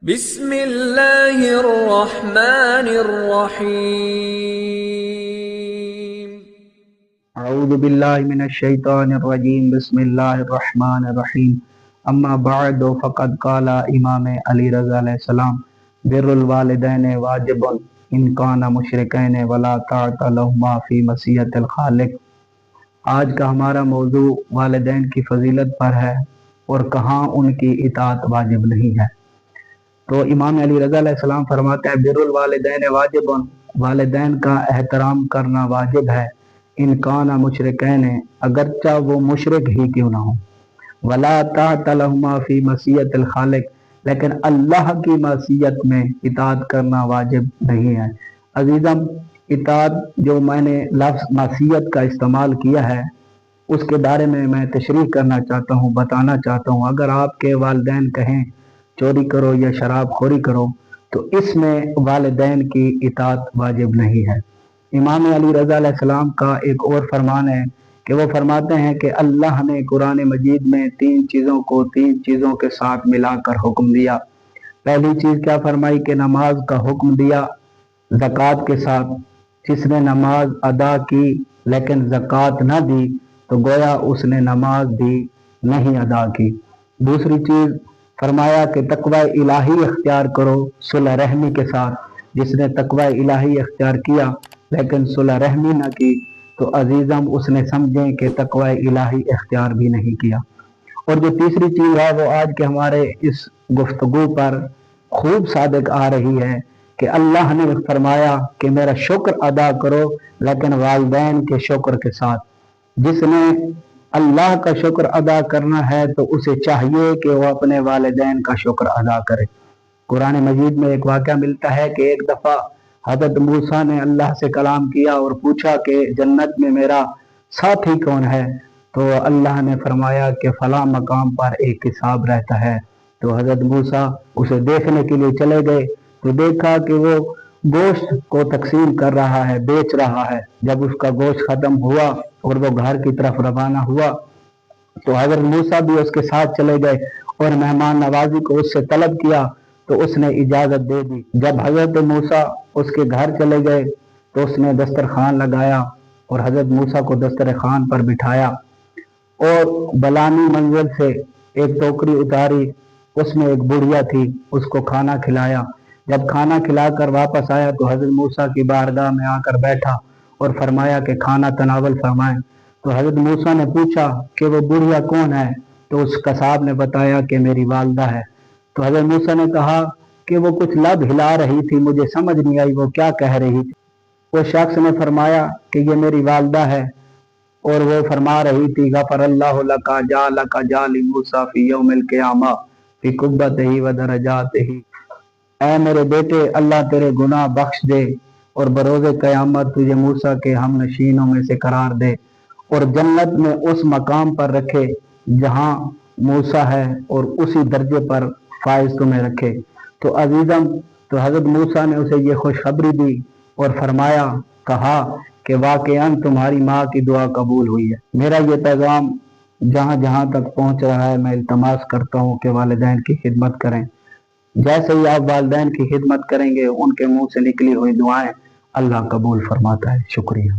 بسم اللہ الرحمن الرحیم۔ اعوذ باللہ من الشیطان الرجیم، بسم اللہ الرحمن الرحیم۔ اما بعد فقد قال امام علی رضا علیہ السلام بر الوالدین واجب ان کان مشرکین ولا طاعۃ لہما فی معصیۃ الخالق۔ آج کا ہمارا موضوع والدین کی فضیلت پر ہے اور کہاں ان کی اطاعت واجب نہیں ہے۔ تو امام علی رضا علیہ السلام فرماتے ہیں بر الوالدین واجب، والدین کا احترام کرنا واجب ہے، ان کان مشرکین، اگرچہ وہ مشرک ہی کیوں نہ ہوں، ولا طاعۃ لہما فی معصیۃ الخالق، لیکن اللہ کی معصیت میں اطاعت کرنا واجب نہیں ہے۔ عزیزم، اطاعت جو میں نے لفظ معصیت کا استعمال کیا ہے اس کے بارے میں تشریح کرنا چاہتا ہوں، بتانا چاہتا ہوں۔ اگر آپ کے والدین کہیں چوری کرو یا شراب خوری کرو تو اس میں والدین کی اطاعت واجب نہیں ہے۔ امام علی رضا علیہ السلام کا ایک اور فرمان ہے کہ وہ فرماتے ہیں کہ اللہ نے قرآن مجید میں تین چیزوں کو تین چیزوں کے ساتھ ملا کر حکم دیا۔ پہلی چیز کیا فرمائی کہ نماز کا حکم دیا زکوٰۃ کے ساتھ۔ جس نے نماز ادا کی لیکن زکوٰۃ نہ دی تو گویا اس نے نماز بھی نہیں ادا کی۔ دوسری چیز فرمایا کہ تقوی الہی اختیار کرو صلح رحمی کے ساتھ۔ جس نے تقوی الہی اختیار کیا لیکن صلح رحمی نہ کی تو عزیزم اس نے سمجھیں کہ تقوی الہی اختیار بھی نہیں کیا۔ اور جو تیسری چیز ہے وہ آج کے ہمارے اس گفتگو پر خوب صادق آ رہی ہے کہ اللہ نے فرمایا کہ میرا شکر ادا کرو لیکن والدین کے شکر کے ساتھ۔ جس نے اللہ کا شکر ادا کرنا ہے تو اسے چاہیے کہ وہ اپنے والدین کا شکر ادا کرے۔ قرآن مجید میں ایک واقعہ ملتا ہے کہ ایک دفعہ حضرت موسیٰ نے اللہ سے کلام کیا اور پوچھا کہ جنت میں میرا ساتھی کون ہے، تو اللہ نے فرمایا کہ فلاں مقام پر ایک حساب رہتا ہے۔ تو حضرت موسیٰ اسے دیکھنے کے لیے چلے گئے تو دیکھا کہ وہ گوشت کو تقسیم کر رہا ہے، بیچ رہا ہے۔ جب اس کا گوشت ختم ہوا اور وہ گھر کی طرف روانہ ہوا تو حضرت موسیٰ بھی اس کے ساتھ چلے گئے اور مہمان نوازی کو اس سے طلب کیا تو اس نے اجازت دے دی۔ جب حضرت موسیٰ اس کے گھر چلے گئے تو اس نے دسترخوان لگایا اور حضرت موسیٰ کو دسترخوان پر بٹھایا اور بلانی منزل سے ایک ٹوکری اتاری، اس میں ایک بڑھیا تھی، اس کو کھانا کھلایا۔ جب کھانا کھلا کر واپس آیا تو حضرت موسیٰ کی بارگاہ میں آ کر بیٹھا اور فرمایا کہ کھانا تناول فرمائیں۔ تو حضرت موسیٰ نے پوچھا کہ وہ بڑھیا کون ہے؟ تو اس قصاب نے بتایا کہ میری والدہ ہے۔ تو حضرت موسیٰ نے کہا کہ وہ کچھ لب ہلا رہی تھی، مجھے سمجھ نہیں آئی وہ کیا کہہ رہی تھی۔ وہ شخص نے فرمایا کہ یہ میری والدہ ہے اور وہ فرما رہی تھی غفر اللہ لک جعلک جعل موسیٰ فی یوم القیامہ فی قبتہ و درجاتہ۔ اے میرے بیٹے، اللہ تیرے گناہ بخش دے اور بروز قیامت تجھے موسیٰ کے ہم نشینوں میں سے قرار دے اور جنت میں اس مقام پر رکھے جہاں موسیٰ ہے اور اسی درجے پر فائز تمہیں رکھے۔ تو عزیزم، تو حضرت موسیٰ نے اسے یہ خوشخبری دی اور فرمایا، کہا کہ واقعاً تمہاری ماں کی دعا قبول ہوئی ہے۔ میرا یہ پیغام جہاں جہاں تک پہنچ رہا ہے میں التماس کرتا ہوں کہ والدین کی خدمت کریں۔ جیسے ہی آپ والدین کی خدمت کریں گے ان کے منہ سے نکلی ہوئی دعائیں اللہ قبول فرماتا ہے۔ شکریہ۔